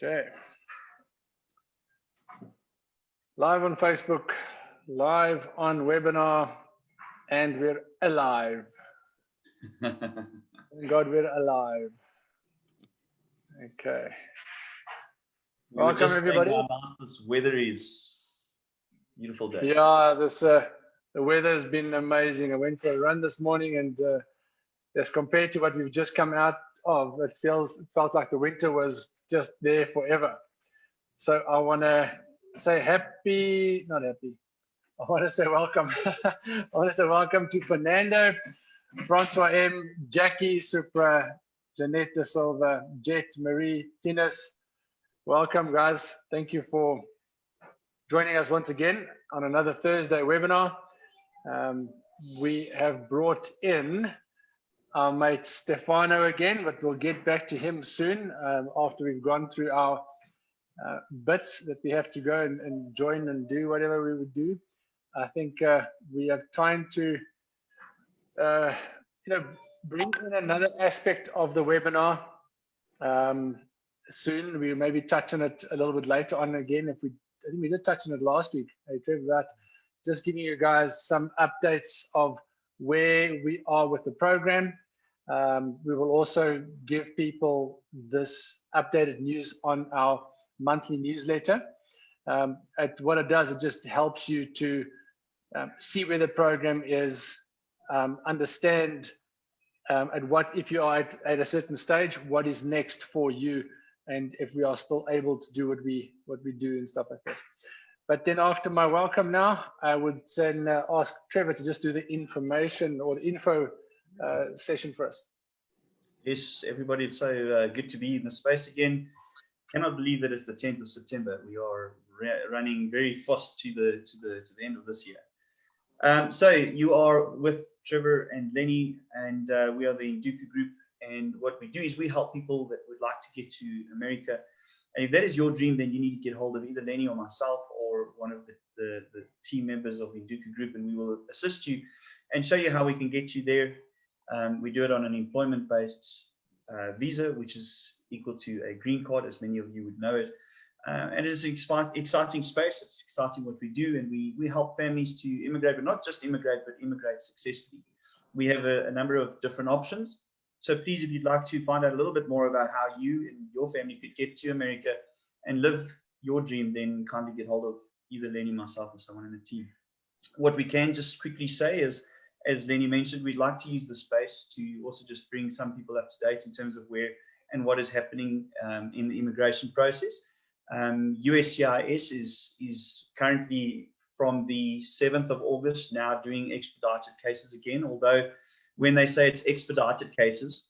Okay. Live on Facebook, live on webinar, and we're alive. Thank God we're alive. Okay. Welcome, everybody. This weather is beautiful day. Yeah, the weather has been amazing. I went for a run this morning, and as compared to what we've just come out of, it felt like the winter was just there forever. So I want to say not happy. I want to say welcome. I want to say welcome to Fernando, Francois M, Jackie, Supra, Jeanette De Silva, Jet, Marie, Tinas. Welcome, guys. Thank you for joining us once again on another Thursday webinar. We have brought in our mate Stephano again, but we'll get back to him soon after we've gone through our bits that we have to go and join and do whatever we would do. I think we are trying to bring in another aspect of the webinar soon. We'll maybe touch on it a little bit later on again. I think we did touch on it last week, Trevor, about just giving you guys some updates of where we are with the program. We will also give people this updated news on our monthly newsletter. What it does, it just helps you to see where the program is, understand if you are at a certain stage, what is next for you, and if we are still able to do what we do and stuff like that. But then after my welcome now, I would then ask Trevor to just do the information or the info session for us. Yes, everybody, it's so good to be in the space again. Cannot believe that it's the 10th of September. We are running very fast to the end of this year. So you are with Trevor and Lenny, and we are the Induka group. And what we do is we help people that would like to get to America. And if that is your dream, then you need to get hold of either Lenny or myself or one of the team members of the Induka group, and we will assist you and show you how we can get you there. We do it on an employment-based visa, which is equal to a green card, as many of you would know it. And it's an exciting space. It's exciting what we do, and we help families to immigrate, but not just immigrate, but immigrate successfully. We have a number of different options. So please, if you'd like to find out a little bit more about how you and your family could get to America and live your dream, then kindly get hold of either Lenny, myself, or someone in the team. What we can just quickly say is, as Lenny mentioned, we'd like to use the space to also just bring some people up to date in terms of where and what is happening in the immigration process. USCIS is currently from the 7th of August now doing expedited cases again, although when they say it's expedited cases,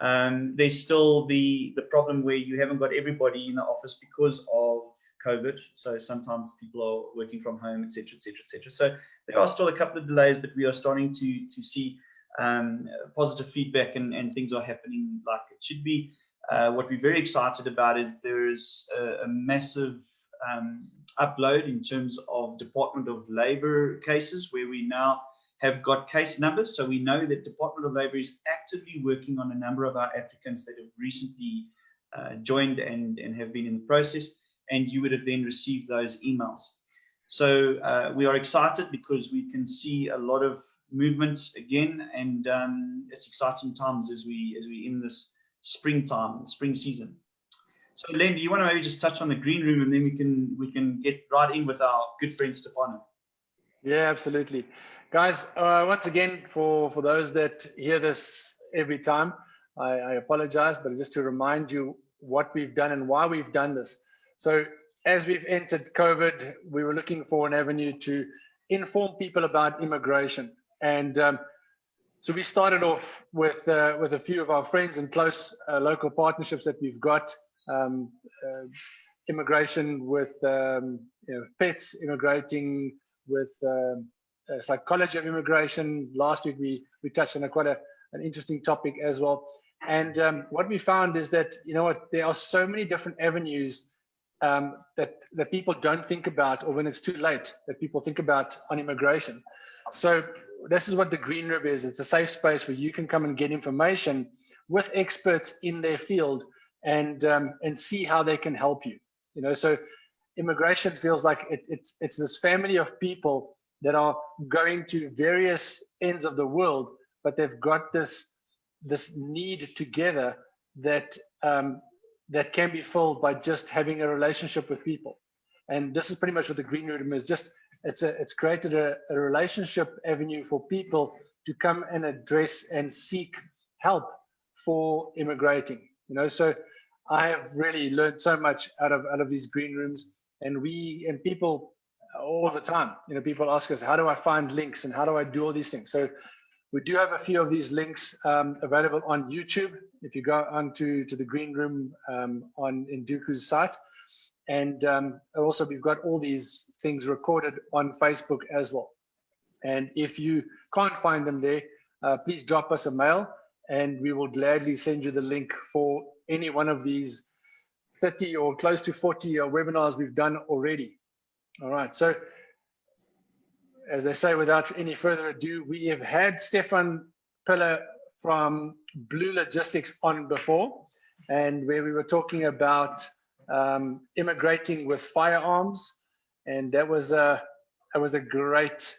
there's still the problem where you haven't got everybody in the office because of COVID. So sometimes people are working from home, etc., etc., etc. So there are still a couple of delays, but we are starting to see positive feedback, and things are happening like it should be. What we're very excited about is there's a massive upload in terms of Department of Labor cases, where we now have got case numbers. So we know that Department of Labor is actively working on a number of our applicants that have recently joined and have been in the process, and you would have then received those emails. So we are excited because we can see a lot of movement again, and it's exciting times as we in this spring season. So Len, do you want to maybe just touch on the green room, and then we can get right in with our good friend Stephano? Yeah, absolutely. Guys, once again, for those that hear this every time, I apologize, but just to remind you what we've done and why we've done this. So as we've entered COVID, we were looking for an avenue to inform people about immigration. And so we started off with a few of our friends and close local partnerships that we've got, immigration with pets, immigrating with psychology of immigration. Last week we touched on quite an interesting topic as well. And what we found is that, you know what, there are so many different avenues that people don't think about, or when it's too late, that people think about on immigration. So this is what the green room is. It's a safe space where you can come and get information with experts in their field and see how they can help you. So immigration feels like it's this family of people that are going to various ends of the world, but they've got this need together that that can be filled by just having a relationship with people. And this is pretty much what the Green Room is. Just it's created a relationship avenue for people to come and address and seek help for immigrating. So I have really learned so much out of these green rooms, and people all the time. People ask us, how do I find links and how do I do all these things? So we do have a few of these links available on YouTube. If you go onto the green room on Induku's site, and also we've got all these things recorded on Facebook as well. And if you can't find them there, please drop us a mail, and we will gladly send you the link for any one of these 30 or close to 40 webinars we've done already. All right, so as they say, without any further ado, we have had Stephano Piller from Blue Logistics on before, and where we were talking about immigrating with firearms, and that was a great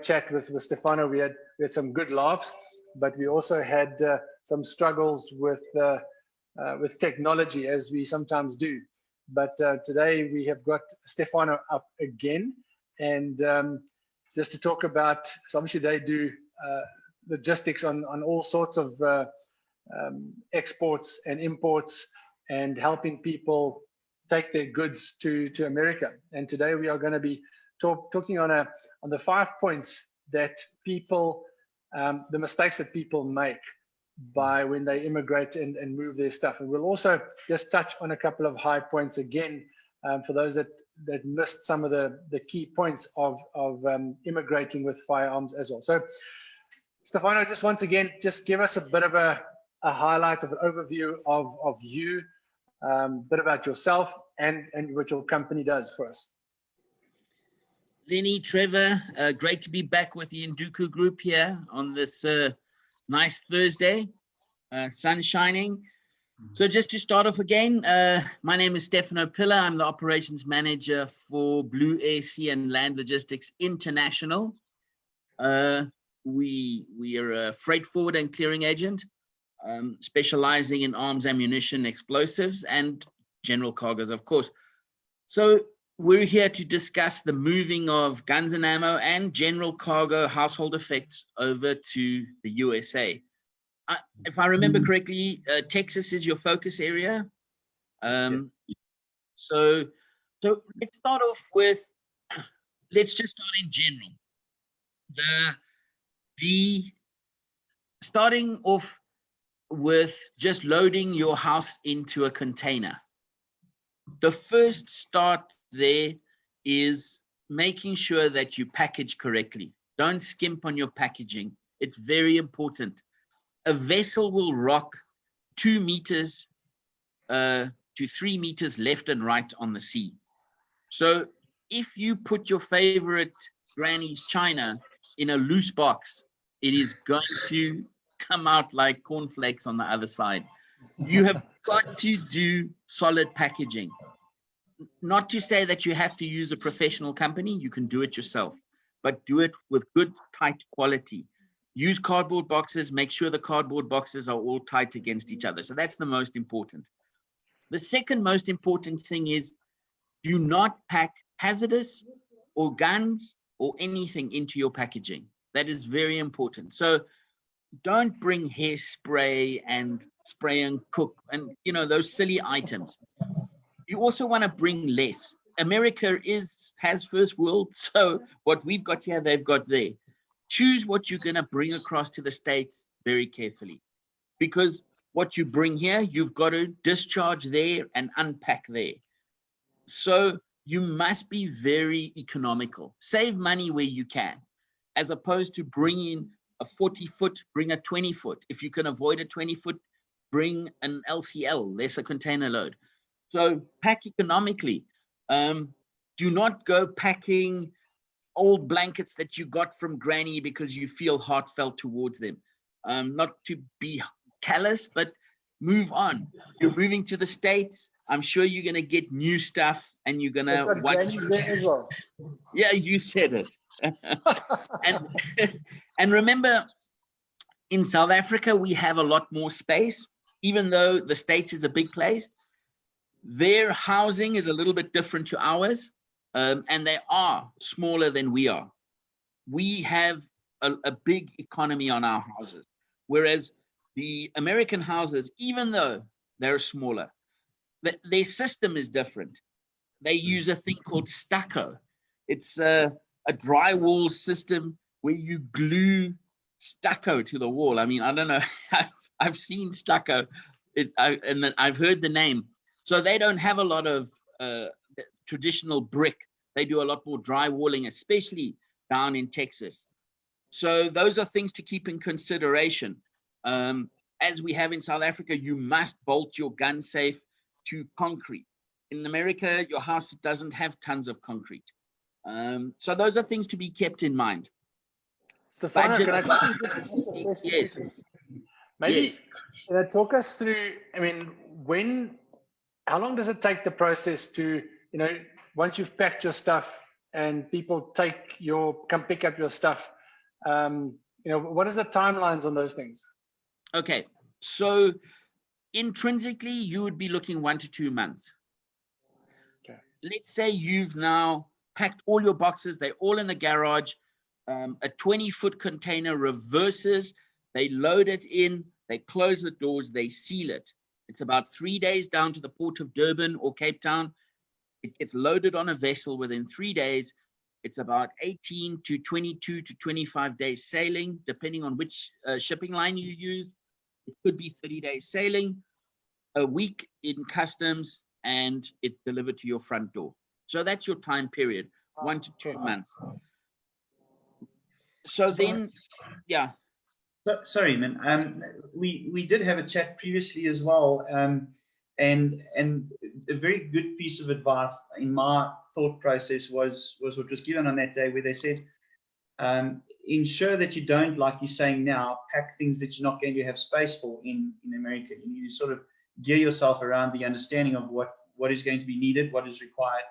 chat with Stephano. We had some good laughs, but we also had some struggles with technology, as we sometimes do. But today we have got Stephano up again, and just to talk about, so obviously they do logistics on all sorts of exports and imports, and helping people take their goods to America. And today we are going to be talking on the 5 points that people, the mistakes that people make by when they immigrate and move their stuff. And we'll also just touch on a couple of high points again for those that missed some of the key points of immigrating with firearms as well. So Stephano, just once again, just give us a bit of a highlight of an overview of you, a bit about yourself and what your company does for us. Lenny, Trevor, great to be back with the Induku group here on this nice Thursday, sun shining. So just to start off again, my name is Stephano Piller. I'm the operations manager for Blue Air, Sea and Land Logistics International. We are a freight forward and clearing agent, specializing in arms, ammunition, explosives, and general cargoes, of course. So we're here to discuss the moving of guns and ammo and general cargo household effects over to the USA. If I remember correctly, Texas is your focus area. So let's start off with, let's just start in general. Starting off with just loading your house into a container. The first start there is making sure that you package correctly. Don't skimp on your packaging. It's very important. A vessel will rock 2 meters to 3 meters left and right on the sea. So if you put your favorite granny's china in a loose box, it is going to come out like cornflakes on the other side. You have got to do solid packaging. Not to say that you have to use a professional company, you can do it yourself, but do it with good, tight quality. Use cardboard boxes, make sure the cardboard boxes are all tight against each other. So that's the most important. The second most important thing is do not pack hazardous or guns or anything into your packaging. That is very important. So don't bring hairspray and spray and cook and, you know, those silly items. You also want to bring less. America has first world, so what we've got here, they've got there. Choose what you're going to bring across to the States very carefully, because what you bring here, you've got to discharge there and unpack there. So you must be very economical. Save money where you can, as opposed to bringing a 40-foot, bring a 20-foot. If you can avoid a 20-foot, bring an LCL, lesser container load. So pack economically. Do not go packing old blankets that you got from granny because you feel heartfelt towards them. Not to be callous, but move on. You're moving to the States. I'm sure you're going to get new stuff and you're going to watch. There as well. Yeah, you said it. and and remember, in South Africa, we have a lot more space, even though the States is a big place. Their housing is a little bit different to ours, and they are smaller than we are. We have a big economy on our houses, whereas the American houses, even though they're smaller, their system is different. They use a thing called stucco. It's a drywall system where you glue stucco to the wall. I mean, I don't know. I've seen stucco, and then I've heard the name. So they don't have a lot of traditional brick. They do a lot more drywalling, especially down in Texas. So those are things to keep in consideration. As we have in South Africa, you must bolt your gun safe to concrete. In America, your house doesn't have tons of concrete. So those are things to be kept in mind. Stephano, can I just yes. Maybe talk us through, I mean, how long does it take the process to, once you've packed your stuff and people come pick up your stuff, what is the timelines on those things? Okay, so intrinsically, you would be looking 1 to 2 months. Okay. Let's say you've now packed all your boxes, they're all in the garage, a 20-foot container reverses, they load it in, they close the doors, they seal it. It's about 3 days down to the port of Durban or Cape Town. It gets loaded on a vessel within 3 days. It's about 18 to 22 to 25 days sailing, depending on which shipping line you use. It could be 30 days sailing, a week in customs, and it's delivered to your front door. So that's your time period, 1 to 2 months. So then, yeah. Sorry, man. We did have a chat previously as well, and a very good piece of advice in my thought process was what was given on that day, where they said, ensure that you don't, like you're saying now, pack things that you're not going to have space for in America. You need to sort of gear yourself around the understanding of what is going to be needed, what is required,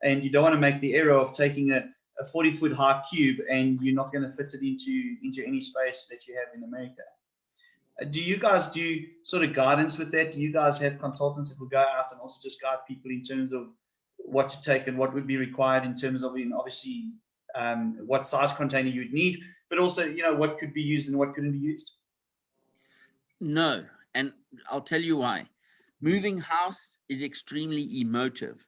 and you don't want to make the error of taking a 40-foot high cube and you're not going to fit it into any space that you have in America. Do you guys do sort of guidance with that? Do you guys have consultants that will go out and also just guide people in terms of what to take and what would be required in terms of, obviously, what size container you'd need, but also, what could be used and what couldn't be used? No, and I'll tell you why. Moving house is extremely emotive.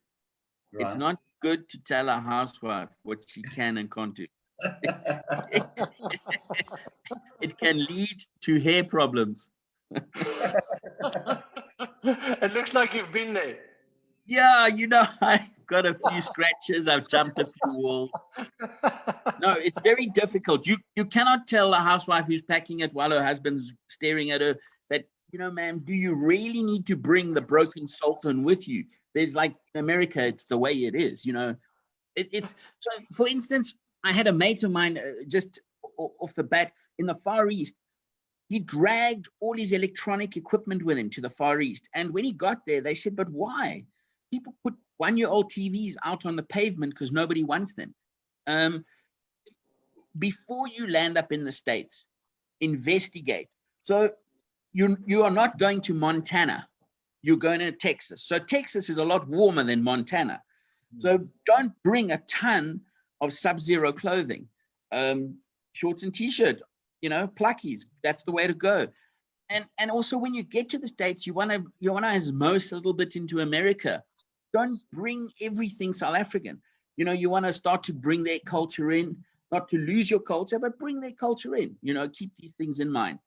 Right. It's not good to tell a housewife what she can and can't do. It can lead to hair problems. It looks like you've been there. Yeah, I've got a few scratches. I've jumped a few walls. No, it's very difficult. You cannot tell a housewife who's packing it while her husband's staring at her that, ma'am, do you really need to bring the broken Sultan with you? There's in America, it's the way it is, It's so, for instance, I had a mate of mine just off the bat in the Far East. He dragged all his electronic equipment with him to the Far East. And when he got there, they said, but why? People put 1-year-old TVs out on the pavement because nobody wants them. Before you land up in the States, investigate. So you are not going to Montana. You're going to Texas. So Texas is a lot warmer than Montana. So don't bring a ton of sub-zero clothing, shorts and t-shirt, pluckies. That's the way to go. And also when you get to the States, you want to osmose a little bit into America. Don't bring everything South African. You want to start to bring their culture in, not to lose your culture, but bring their culture in. Keep these things in mind.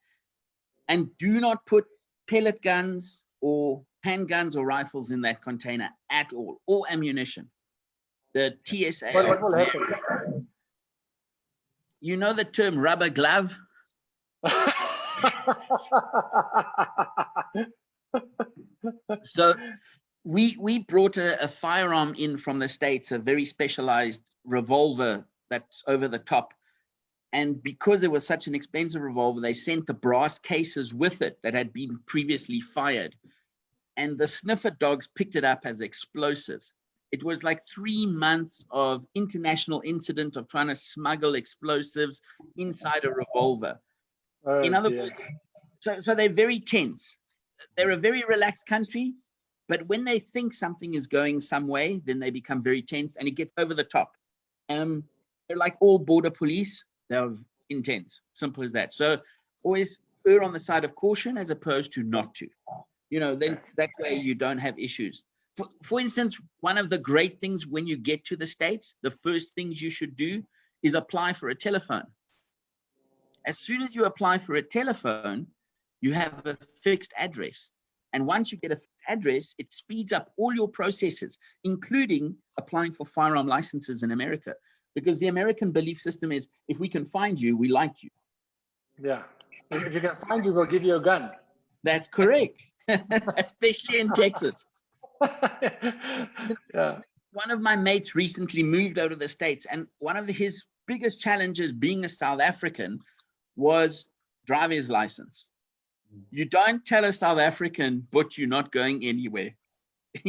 And do not put pellet guns or handguns or rifles in that container at all, or ammunition. The TSA. What will happen? You know the term rubber glove? So we brought a firearm in from the States, a very specialized revolver that's over the top. And because it was such an expensive revolver, they sent the brass cases with it that had been previously fired. And the sniffer dogs picked it up as explosives. It was like 3 months of international incident of trying to smuggle explosives inside a revolver. Oh, In other dear. words, so they're very tense. They're a very relaxed country, but when they think something is going some way, then they become very tense and it gets over the top. They're like all border police. They're intense, simple as that. So always err on the side of caution as opposed to not to. Then that way you don't have issues. For instance, one of the great things when you get to the States, the first things you should do is apply for a telephone. As soon as you apply for a telephone, you have a fixed address. And once you get a fixed address, it speeds up all your processes, including applying for firearm licenses in America. Because the American belief system is, if we can find you, we like you. Yeah. If you can find you, we'll give you a gun. That's correct, especially in Texas. Yeah. One of my mates recently moved out of the States, and one of his biggest challenges being a South African was driver's license. You don't tell a South African, but you're not going anywhere.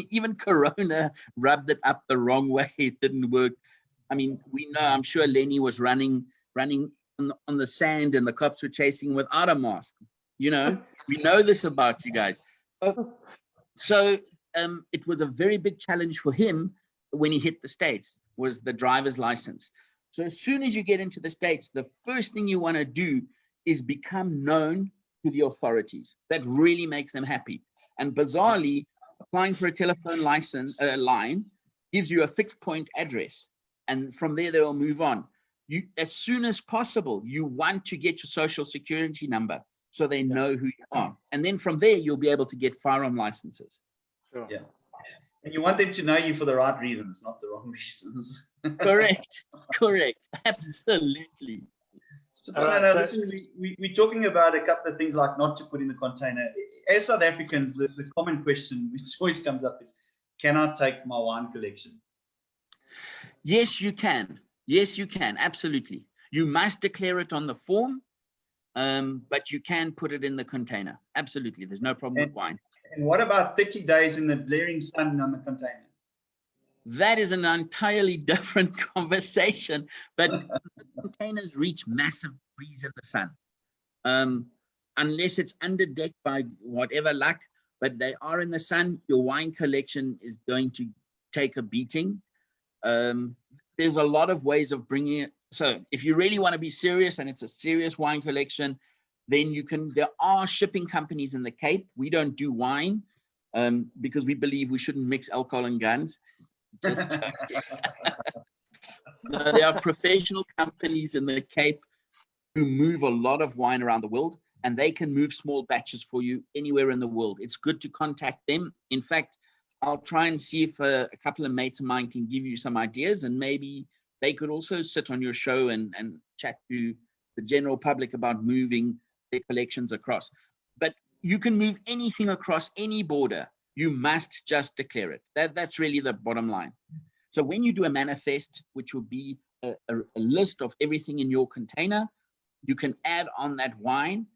Even Corona rubbed it up the wrong way. It didn't work. I mean, we know, I'm sure Lenny was running on the sand and the cops were chasing without a mask. We know this about you guys. So it was a very big challenge for him when he hit the States, was the driver's license. So as soon as you get into the States, the first thing you want to do is become known to the authorities. That really makes them happy. And bizarrely, applying for a telephone license line gives you a fixed point address. And from there, they'll move on. As soon as possible, you want to get your social security number so they know who you are. And then from there, you'll be able to get firearm licenses. Sure. Yeah. And you want them to know you for the right reasons, not the wrong reasons. Correct. Absolutely. Listen, we're talking about a couple of things like not to put in the container. As South Africans, the common question which always comes up is, can I take my wine collection? Yes, you can. Yes, you can. Absolutely. You must declare it on the form, but you can put it in the container. Absolutely. There's no problem with wine. And what about 30 days in the blaring sun on the container? That is an entirely different conversation, but containers reach massive breeze in the sun. Unless it's under deck by whatever luck, but they are in the sun, your wine collection is going to take a beating. There's a lot of ways of bringing it. So if you really want to be serious and it's a serious wine collection, then there are shipping companies in the Cape. We don't do wine because we believe we shouldn't mix alcohol and guns. No, there are professional companies in the Cape who move a lot of wine around the world, and they can move small batches for you anywhere in the world. It's good to contact them. In fact, I'll try and see if a couple of mates of mine can give you some ideas, and maybe they could also sit on your show and chat to the general public about moving their collections across. But you can move anything across any border. You must just declare it. That's really the bottom line. So when you do a manifest, which will be a list of everything in your container, you can add on that wine.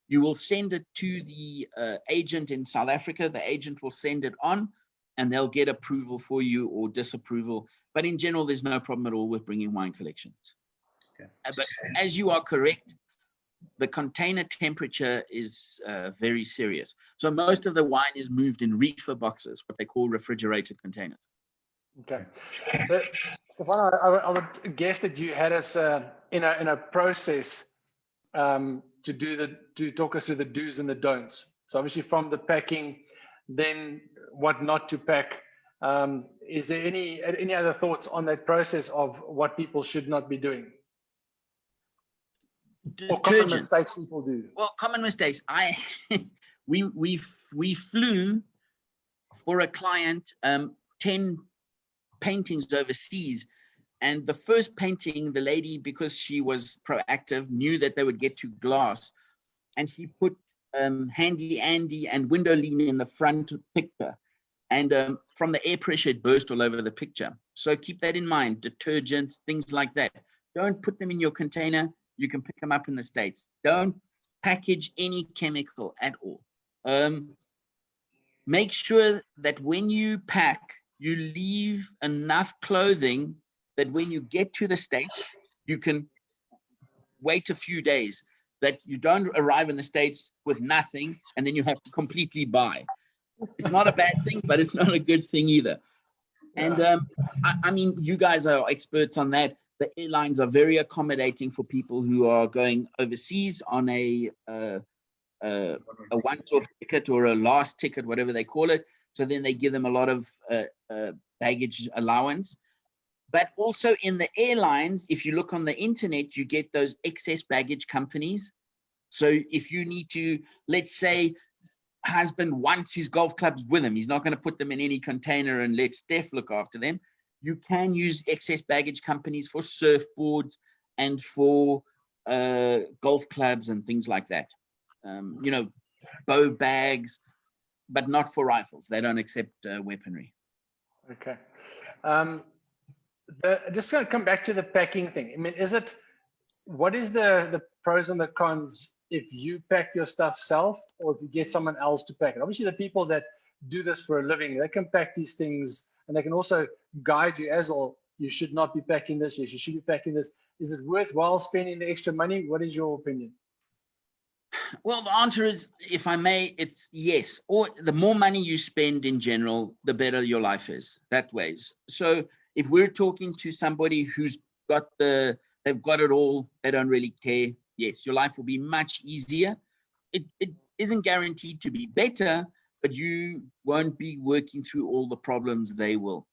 You will send it to the agent in South Africa. The agent will send it on, and they'll get approval for you or disapproval. But in general, there's no problem at all with bringing wine collections. Okay. But as you are correct, the container temperature is very serious. So most of the wine is moved in reefer boxes, what they call refrigerated containers. Okay. So, Stephano, I would guess that you had us in a process to talk us through the do's and the don'ts. So obviously from the packing, then what not to pack. Is there any other thoughts on that process of what people should not be doing? Or common mistakes people do? Well, common mistakes. We flew for a client 10 paintings overseas, and the first painting, the lady, because she was proactive, knew that they would get to glass, and she put Handy Andy and window lean in the front picture, and from the air pressure it burst all over the picture. So keep that in mind. Detergents, things like that, don't put them in your container. you can pick them up in the States. Don't package any chemical at all. Make sure that when you pack, you leave enough clothing that when you get to the States, you can wait a few days, that you don't arrive in the States with nothing and then you have to completely buy. It's not a bad thing, but it's not a good thing either. And I mean, you guys are experts on that. The airlines are very accommodating for people who are going overseas on a once-off ticket or a last ticket, whatever they call it. So then they give them a lot of baggage allowance. But also in the airlines, if you look on the internet, you get those excess baggage companies. So if you need to, let's say, husband wants his golf clubs with him, he's not going to put them in any container and let Steph look after them. You can use excess baggage companies for surfboards and for golf clubs and things like that. You know, bow bags, but not for rifles. They don't accept weaponry. Okay. Just going to come back to the packing thing. I mean, what is the pros and the cons if you pack your stuff self or if you get someone else to pack it? Obviously, the people that do this for a living, they can pack these things and they can also guide you as well. You should not be packing this. Yes, you should be packing this. Is it worthwhile spending the extra money? What is your opinion? Well, the answer is, if I may, it's yes. Or the more money you spend in general, the better your life is that way. So if we're talking to somebody who's got they've got it all, they don't really care. Yes, your life will be much easier. It isn't guaranteed to be better, but you won't be working through all the problems they will.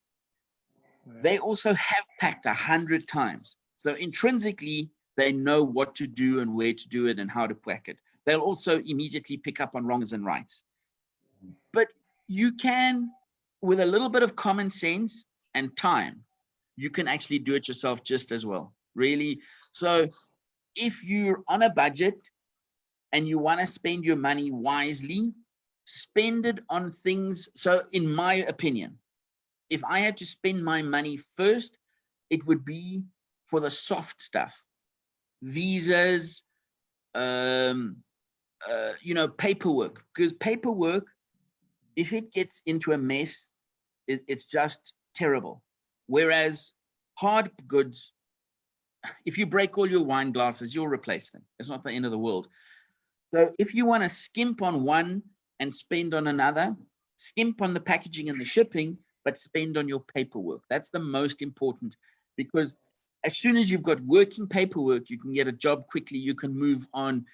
They also have packed 100 times. So intrinsically, they know what to do and where to do it and how to pack it. They'll also immediately pick up on wrongs and rights. But you can, with a little bit of common sense and time, you can actually do it yourself just as well, really. So if you're on a budget and you want to spend your money wisely, spend it on things. So in my opinion, if I had to spend my money first, it would be for the soft stuff, visas, you know, paperwork, because paperwork, if it gets into a mess, it's just terrible. Whereas hard goods, if you break all your wine glasses, you'll replace them. It's not the end of the world. So if you want to skimp on one and spend on another, skimp on the packaging and the shipping, but spend on your paperwork. That's the most important, because as soon as you've got working paperwork, you can get a job quickly. You can move on.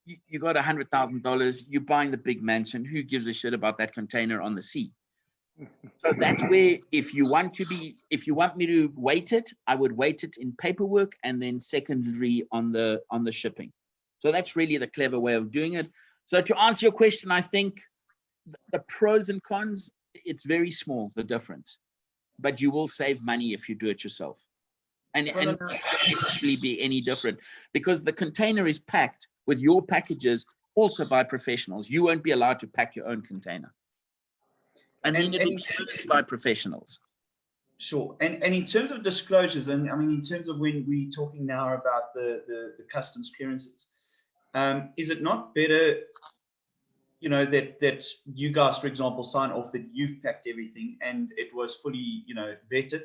You got $100,000. You're buying the big mansion. Who gives a shit about that container on the sea? So that's where, if you want me to weight it, I would weight it in paperwork and then secondary on the shipping. So that's really the clever way of doing it. So to answer your question, I think the pros and cons, it's very small, the difference, but you will save money if you do it yourself. And it won't necessarily be any different, because the container is packed with your packages also by professionals. You won't be allowed to pack your own container. And then it'll be used by professionals. Sure. And in terms of disclosures, and I mean, in terms of when we're talking now about the customs clearances, is it not better, you know, that you guys, for example, sign off that you've packed everything and it was fully, you know, vetted,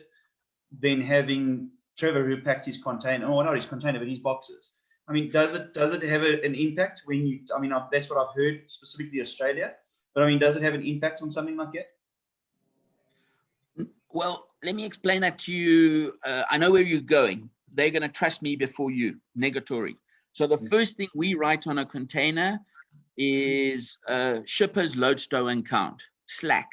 than having Trevor who packed his container, or not his container, but his boxes? I mean, does it have an impact when you, I mean, that's what I've heard, specifically Australia, but I mean, does it have an impact on something like that? Well, let me explain that to you. I know where you're going. They're going to trust me before you. Negatory. So the first thing we write on a container is shipper's load, stow, and count, slack.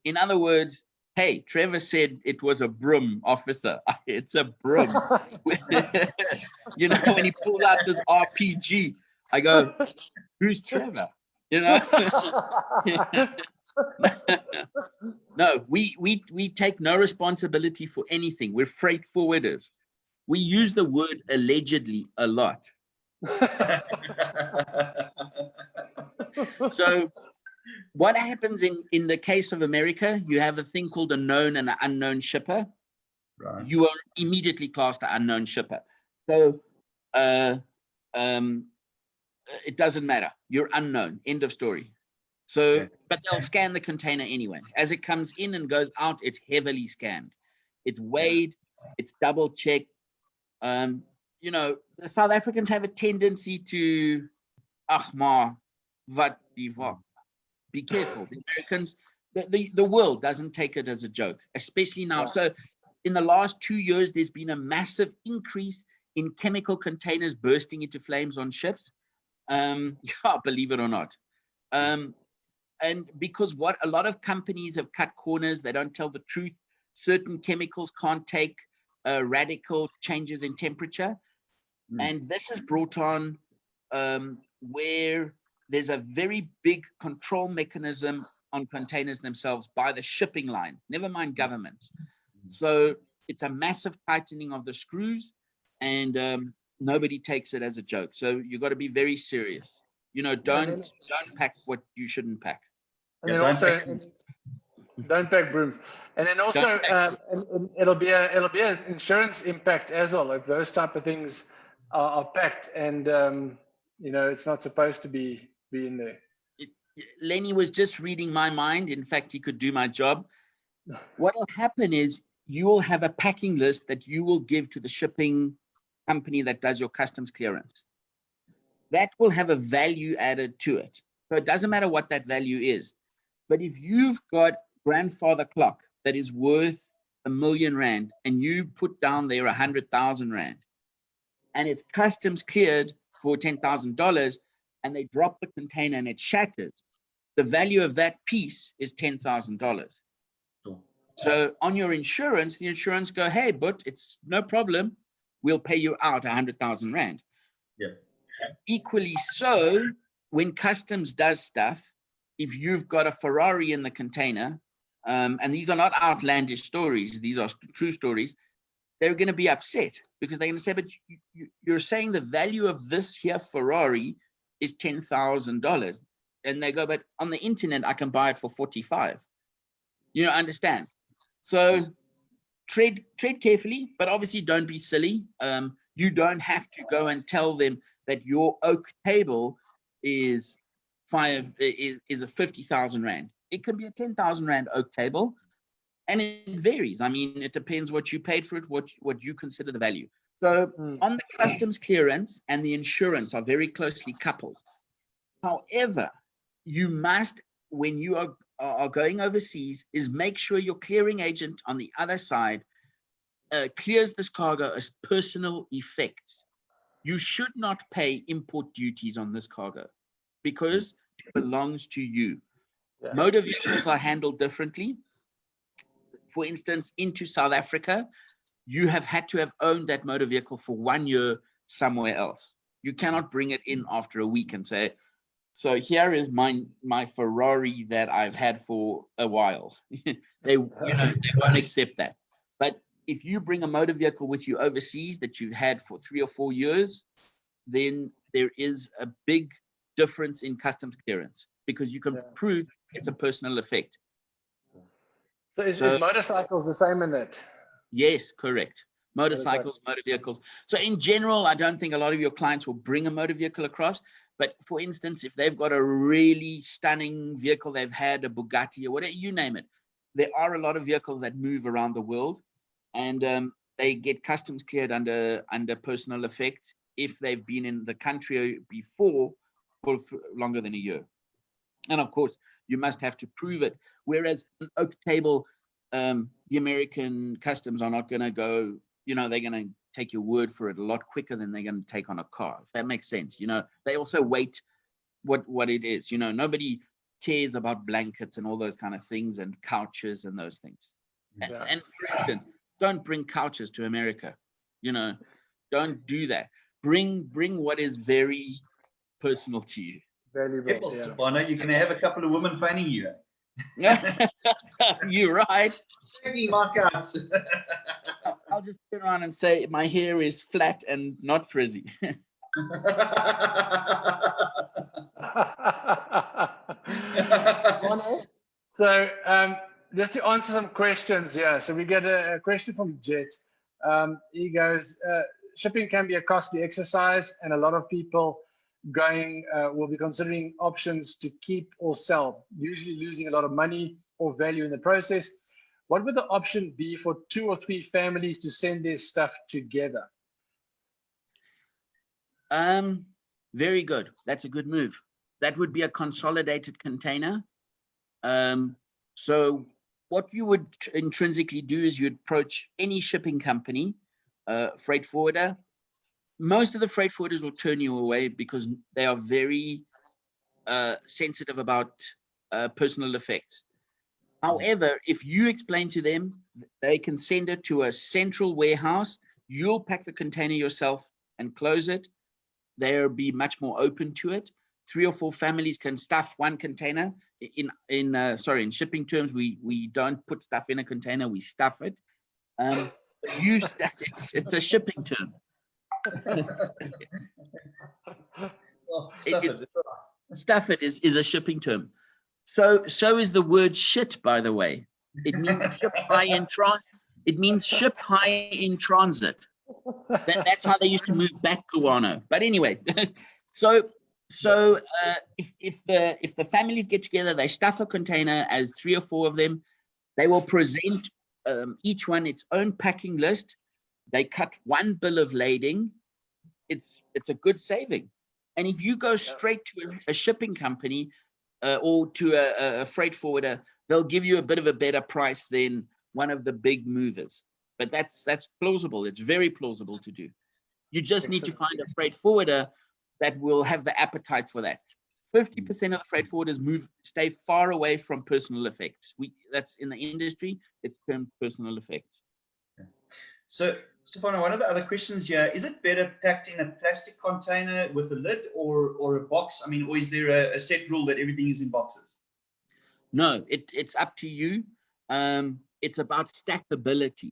In other words, hey, Trevor said it was a broom, officer. It's a broom. You know, when he pulls out this RPG, I go, who's Trevor? You know? No, we take no responsibility for anything. We're freight forwarders. We use the word allegedly a lot. So what happens in the case of America, you have a thing called a known and an unknown shipper. Right. You are immediately classed an unknown shipper. So it doesn't matter. You're unknown. End of story. So, but they'll scan the container anyway. As it comes in and goes out, it's heavily scanned. It's weighed. It's double checked. You know, the South Africans have a tendency to, ach maar, wat die wat. Be careful. The Americans, the world doesn't take it as a joke, especially now. So in the last 2 years, there's been a massive increase in chemical containers bursting into flames on ships. Yeah, believe it or not. And because what a lot of companies have cut corners, they don't tell the truth. Certain chemicals can't take radical changes in temperature. And this has brought on where there's a very big control mechanism on containers themselves by the shipping line, never mind governments. So it's a massive tightening of the screws, and nobody takes it as a joke. So you've got to be very serious. You know, don't pack what you shouldn't pack. And then also, don't pack brooms. And then also, and it'll be an insurance impact as well. Like those type of things are packed, and you know, it's not supposed to be in there. Lenny was just reading my mind. In fact, he could do my job. What will happen is you will have a packing list that you will give to the shipping company that does your customs clearance. That will have a value added to it. So it doesn't matter what that value is. But if you've got grandfather clock that is worth R1 million and you put down there 100,000 Rand and it's customs cleared for $10,000 and they drop the container and it shatters, the value of that piece is $10,000. So on your insurance, the insurance go, hey, but it's no problem. We'll pay you out 100,000 Rand. Yeah. Equally so, when customs does stuff, if you've got a Ferrari in the container, and these are not outlandish stories, these are true stories, they're going to be upset because they're going to say, but you're saying the value of this here Ferrari is $10,000. And they go, but on the internet, I can buy it for 45. You know, understand? So tread carefully, but obviously don't be silly. You don't have to go and tell them that your oak table is a 50,000 Rand. It can be a 10,000 Rand oak table, and it varies. I mean, it depends what you paid for it, what you consider the value. So on the customs clearance and the insurance are very closely coupled. However, you must, when you are going overseas, is make sure your clearing agent on the other side clears this cargo as personal effects. You should not pay import duties on this cargo because it belongs to you. Yeah. Motor vehicles are handled differently. For instance, into South Africa, you have had to have owned that motor vehicle for 1 year somewhere else. You cannot bring it in after a week and say, so here is my Ferrari that I've had for a while. they won't accept that. But if you bring a motor vehicle with you overseas that you've had for 3 or 4 years, then there is a big difference in customs clearance because you can prove it's a personal effect. So is motorcycles the same in that? Yes, correct. Motorcycles, motor vehicles. So in general, I don't think a lot of your clients will bring a motor vehicle across. But for instance, if they've got a really stunning vehicle, they've had a Bugatti or whatever, you name it. There are a lot of vehicles that move around the world, and they get customs cleared under personal effects if they've been in the country before for longer than a year. And of course, you must have to prove it. Whereas an oak table, the American customs are not going to go, they're going to take your word for it a lot quicker than they're going to take on a car, if that makes sense. They also weight what it is. Nobody cares about blankets and all those kind of things and couches and those things. Yeah. And for instance, don't bring couches to America. Don't do that. Bring what is very personal to you. Valuable. Stephano, you're going to have a couple of women fanning you. You're right. My couch. I'll just turn around and say my hair is flat and not frizzy. So just to answer some questions here. So we get a question from Jet. He goes, shipping can be a costly exercise, and a lot of people will be considering options to keep or sell, usually losing a lot of money or value in the process. What would the option be for 2 or 3 families to send their stuff together? Very good. That's a good move. That would be a consolidated container. So what you would intrinsically do is you'd approach any shipping company, freight forwarder. Most of the freight forwarders will turn you away because they are very sensitive about personal effects. However, if you explain to them, they can send it to a central warehouse. You'll pack the container yourself and close it. They'll be much more open to it. 3 or 4 families can stuff one container. In shipping terms, we don't put stuff in a container, we stuff it. It's a shipping term. Stuff it is a shipping term. So is the word shit, by the way. It means ship high in transit. That's how they used to move back guano. But anyway, so if the families get together, they stuff a container as 3 or 4 of them. They will present each one its own packing list. They cut 1 bill of lading. It's a good saving. And if you go straight to a shipping company or to a freight forwarder, they'll give you a bit of a better price than one of the big movers. But that's plausible. It's very plausible to do. You just need to find a freight forwarder that will have the appetite for that. 50% of the freight forwarders stay far away from personal effects. That's in the industry, it's termed personal effects. So, Stephano, one of the other questions here, is it better packed in a plastic container with a lid or a box? I mean, or is there a set rule that everything is in boxes? No, it's up to you. It's about stackability.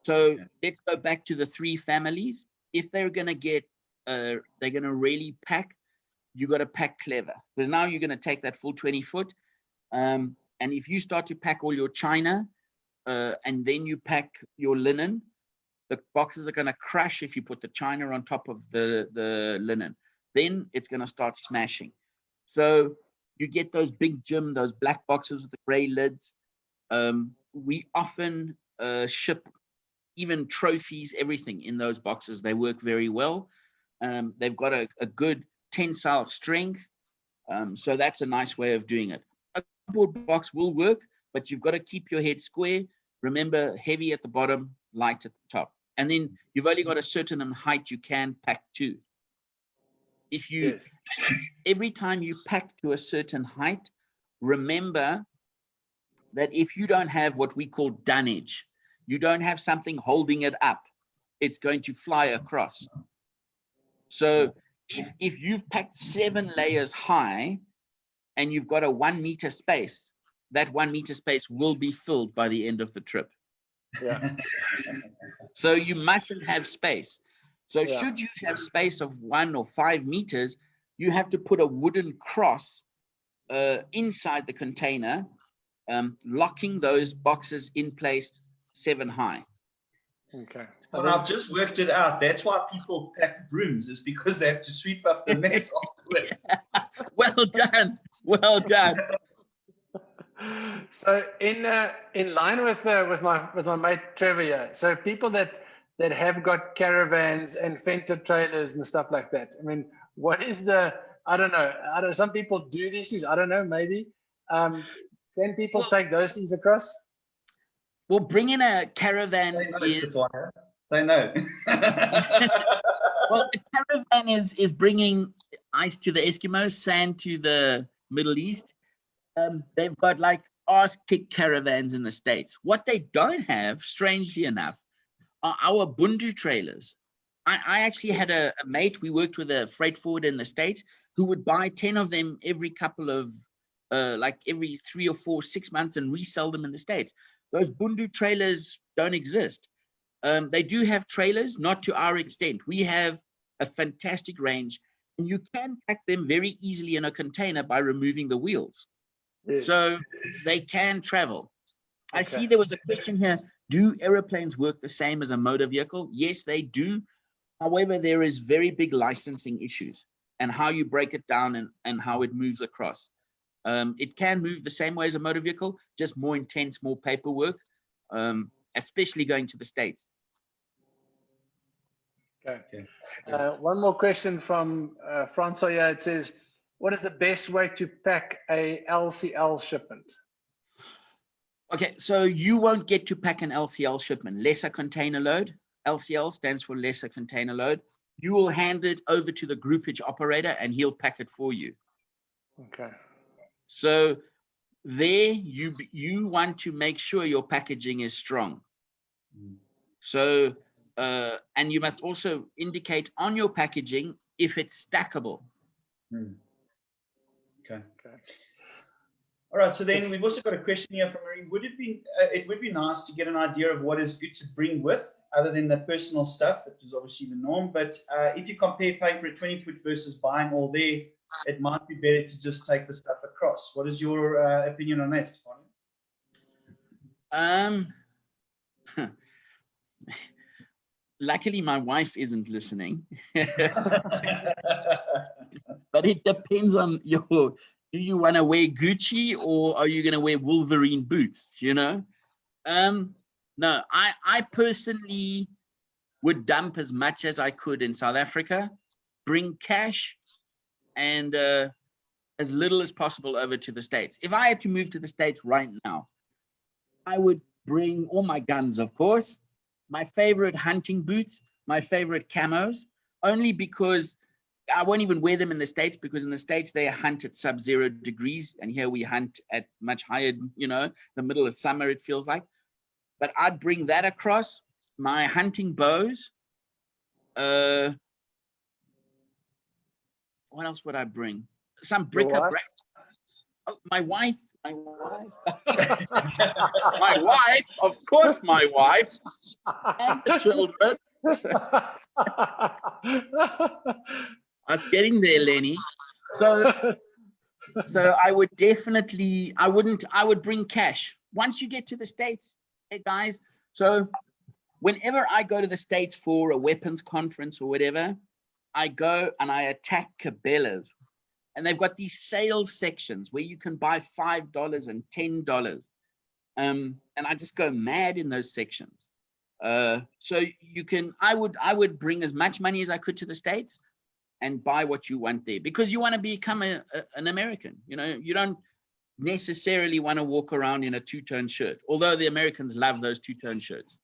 So let's go back to the 3 families. If they're going to really pack, you got to pack clever, because now you're going to take that full 20 foot. And if you start to pack all your china and then you pack your linen, the boxes are going to crash if you put the china on top of the linen. Then it's going to start smashing. So you get those big those black boxes with the gray lids. We often ship even trophies, everything in those boxes. They work very well. They've got a good tensile strength. So that's a nice way of doing it. A cardboard box will work, but you've got to keep your head square. Remember, heavy at the bottom, light at the top. And then you've only got a certain height you can pack to. Every time you pack to a certain height, remember that if you don't have what we call dunnage, you don't have something holding it up, it's going to fly across. So if you've packed 7 layers high and you've got a 1 meter space, that 1 meter space will be filled by the end of the trip. Yeah. So you mustn't have space. So should you have space of 1 or 5 meters, you have to put a wooden cross inside the container, locking those boxes in place 7 high. Okay. Well, I've just worked it out. That's why people pack brooms, is because they have to sweep up the mess afterwards. Well done. Well done. So in line with my mate Trevor here, so people that have got caravans and Fender trailers and stuff like that. I mean, what is I don't know. Some people do these things. I don't know. Maybe can people take those things across? Well, bringing a caravan Say no. Well, a caravan is bringing ice to the Eskimos, sand to the Middle East. They've got like arse-kick caravans in the States. What they don't have, strangely enough, are our bundu trailers. I actually had a mate, we worked with a freight forwarder in the States, who would buy 10 of them every couple of, every 3 or 4, 6 months and resell them in the States. Those bundu trailers don't exist. They do have trailers, not to our extent. We have a fantastic range, and you can pack them very easily in a container by removing the wheels. Yes. So they can travel. Okay. I see there was a question here. Do aeroplanes work the same as a motor vehicle? Yes, they do. However, there is very big licensing issues and how you break it down and how it moves across. It can move the same way as a motor vehicle, just more intense, more paperwork, especially going to the States. Okay. One more question from Francois here. It says, what is the best way to pack a LCL shipment? Okay, so you won't get to pack an LCL shipment, lesser container load. LCL stands for lesser container load. You will hand it over to the groupage operator and he'll pack it for you. Okay. So there you want to make sure your packaging is strong. So, and you must also indicate on your packaging if it's stackable. Okay. All right. So then we've also got a question here from Marie. It would be nice to get an idea of what is good to bring with, other than the personal stuff, that is obviously the norm. But if you compare paying for a 20-foot versus buying all there, it might be better to just take the stuff across. What is your opinion on that, Stephano? Luckily, my wife isn't listening. But it depends on do you want to wear Gucci or are you going to wear Wolverine boots, you know? No, I personally would dump as much as I could in South Africa, bring cash and as little as possible over to the States. If I had to move to the States right now, I would bring all my guns, of course, my favorite hunting boots, my favorite camos, only because I won't even wear them in the States, because in the States they hunt at sub-0 degrees, and here we hunt at much higher, you know, the middle of summer, it feels like. But I'd bring that across, my hunting bows. What else would I bring? Some bric-a-brac. Oh, my wife. My wife, of course, my wife, and the children. I was getting there, Lenny. So I would definitely, I would bring cash. Once you get to the States, hey guys, so whenever I go to the States for a weapons conference or whatever, I go and I attack Cabela's. And they've got these sales sections where you can buy $5 and $10. And I just go mad in those sections. So you can, I would bring as much money as I could to the States and buy what you want there, because you want to become an American. You know, you don't necessarily want to walk around in a two-tone shirt, although the Americans love those two-tone shirts.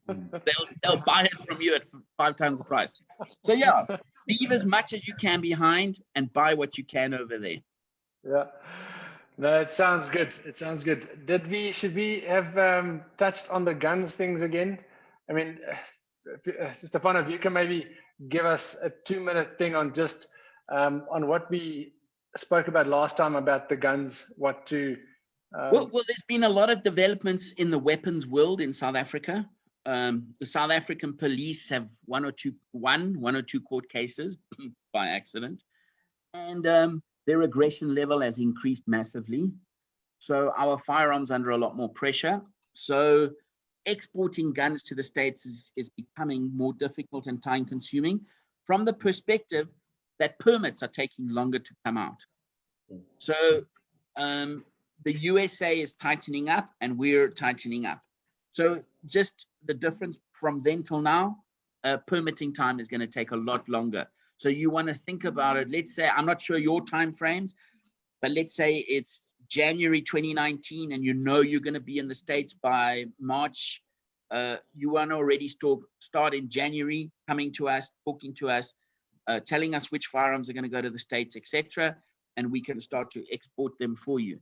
They'll buy it from you at 5 times the price. So yeah, leave as much as you can behind and buy what you can over there. Yeah, no, it sounds good. It sounds good. Should we have touched on the guns things again? I mean, Stephano, if you can maybe give us a 2-minute thing on just on what we spoke about last time about the guns, what to. Well, there's been a lot of developments in the weapons world in South Africa. The South African police have one or two court cases by accident, and their aggression level has increased massively. So our firearms under a lot more pressure. So exporting guns to the States is becoming more difficult and time consuming, from the perspective that permits are taking longer to come out. So the USA is tightening up and we're tightening up. So just the difference from then till now, permitting time is going to take a lot longer. So you want to think about it. Let's say, I'm not sure your time frames, but let's say it's January 2019 and you know you're going to be in the States by March. You want to already start in January, coming to us, talking to us, telling us which firearms are going to go to the States, etc. And we can start to export them for you.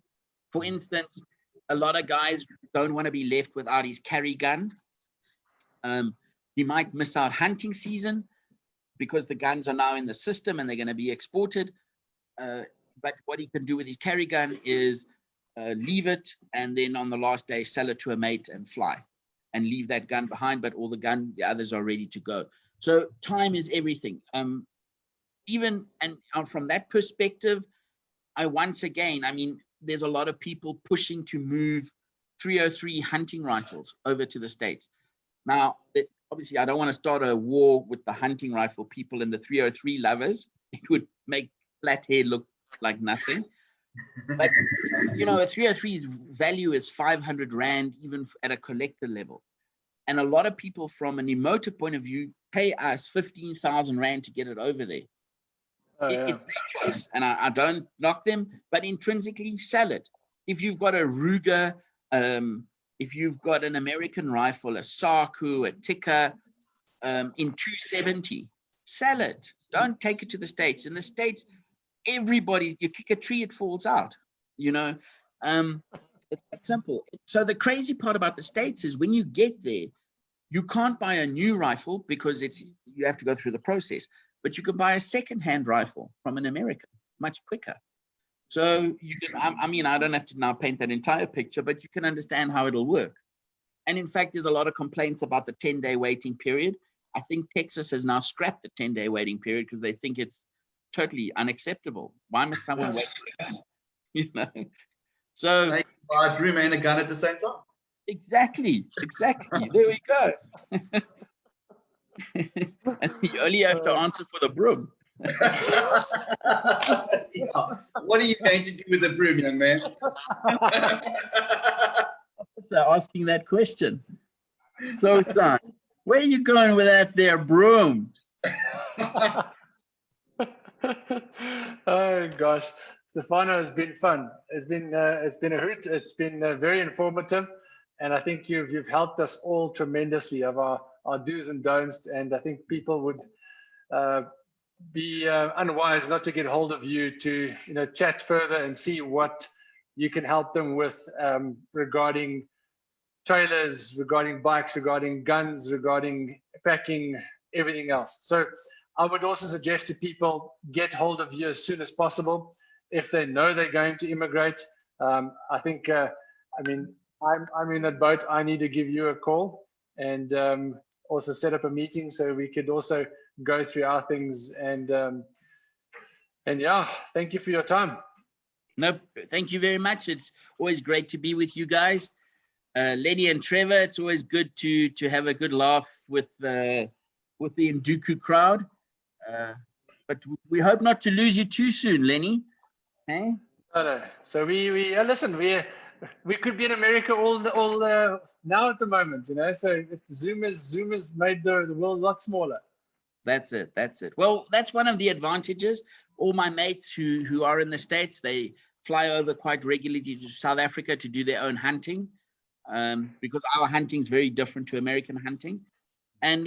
For instance, a lot of guys don't want to be left without his carry gun. He might miss out hunting season because the guns are now in the system and they're going to be exported. But what he can do with his carry gun is leave it and then on the last day sell it to a mate and fly and leave that gun behind, but all the others are ready to go. So time is everything. Even from that perspective, I mean, there's a lot of people pushing to move 303 hunting rifles over to the States. Now, obviously I don't want to start a war with the hunting rifle people and the 303 lovers. It would make flat hair look like nothing. But, you know, a 303's value is 500 Rand, even at a collector level. And a lot of people from an emotive point of view pay us 15,000 Rand to get it over there. Oh, yeah. It's their choice, and I don't knock them, but intrinsically sell it. If you've got a Ruger, if you've got an American rifle, a Saku, a Tikka, in 270, sell it. Don't take it to the States. In the States, everybody, you kick a tree, it falls out. You know, it's that simple. So the crazy part about the States is when you get there, you can't buy a new rifle because you have to go through the process. But you can buy a second-hand rifle from an American much quicker. So you can, I mean, I don't have to now paint that entire picture, but you can understand how it'll work. And in fact, there's a lot of complaints about the 10-day waiting period. I think Texas has now scrapped the 10-day waiting period because they think it's totally unacceptable. Why must someone wait? You know? So Hey, buy a broom and a gun at the same time. Exactly. There we go. And you only have to answer for the broom. Yeah. What are you going to do with the broom, young man? So asking that question. So, son, where are you going with that there broom? Oh gosh, Stephano, has been fun. It's been a hoot. It's been very informative, and I think you've helped us all tremendously of our do's and don'ts. And I think people would be unwise not to get hold of you to chat further and see what you can help them with regarding trailers, regarding bikes, regarding guns, regarding packing, everything else. So I would also suggest to people get hold of you as soon as possible if they know they're going to immigrate. I think, I mean, I'm in that boat. I need to give you a call and also set up a meeting so we could also go through our things. And yeah, thank you for your time. No, thank you very much. It's always great to be with you guys. Lenny and Trevor, it's always good to have a good laugh with the Nduku crowd. But we hope not to lose you too soon, Lenny. Hey? No. So we listen. We could be in America all now at the moment, So if Zoom has made the world a lot smaller. That's it. Well, that's one of the advantages. All my mates who are in the States, they fly over quite regularly to South Africa to do their own hunting, because our hunting is very different to American hunting, and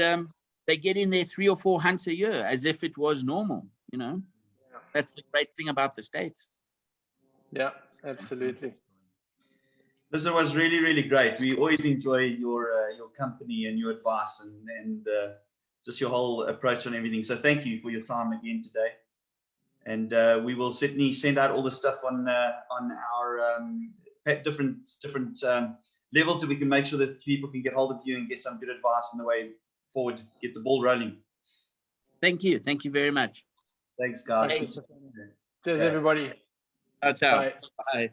they get in there 3 or 4 hunts a year as if it was normal. Yeah. That's the great thing about the States. Yeah, absolutely. This was really, really great. We always enjoy your company and your advice and just your whole approach on everything. So thank you for your time again today. And we will certainly send out all the stuff on our different levels so we can make sure that people can get hold of you and get some good advice on the way forward, get the ball rolling. Thank you. Thank you very much. Thanks, guys. Cheers, everybody. Ciao. Bye. Bye.